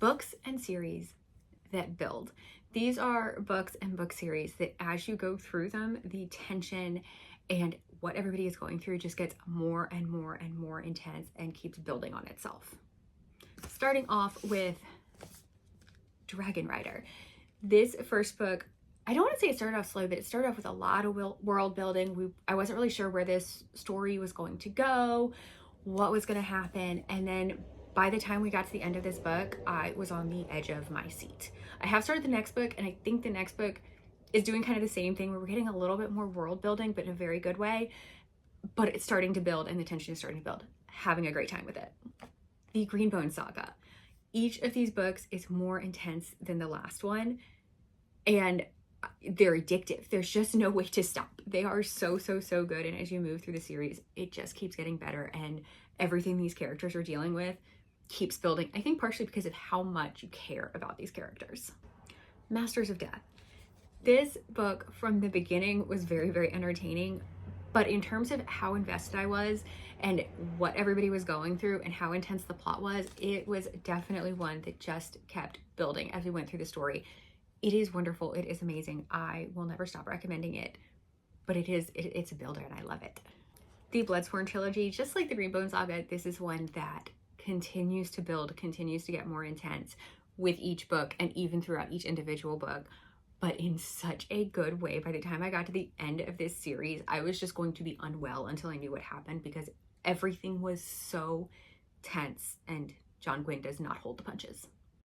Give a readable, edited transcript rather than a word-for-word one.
books and series that build. These are books and book series that as you go through them, the tension and what everybody is going through just gets more and more and more intense and keeps building on itself. Starting off with Dragon Rider. This first book, I don't want to say it started off slow, but it started off with a lot of world building. I wasn't really sure where this story was going to go, what was going to happen, and then by the time we got to the end of this book, I was on the edge of my seat. I have started the next book, and I think the next book is doing kind of the same thing where we're getting a little bit more world building, but in a very good way. But it's starting to build and the tension is starting to build. Having a great time with it. The Greenbone Saga. Each of these books is more intense than the last one, and they're addictive. There's just no way to stop. They are so good, and as you move through the series, it just keeps getting better, and everything these characters are dealing with keeps building. I think partially because of how much you care about these characters. Masters of Death. This book from the beginning was very entertaining, but in terms of how invested I was and what everybody was going through and how intense the plot was, it was definitely one that just kept building as we went through the story. It is wonderful. It is amazing. I will never stop recommending it, but it's a builder and I love it. The Bloodsworn trilogy, just like the Greenbone Saga, this is one that continues to build, continues to get more intense with each book and even throughout each individual book, but in such a good way. By the time I got to the end of this series, I was just going to be unwell until I knew what happened because everything was so tense and John Gwynne does not hold the punches.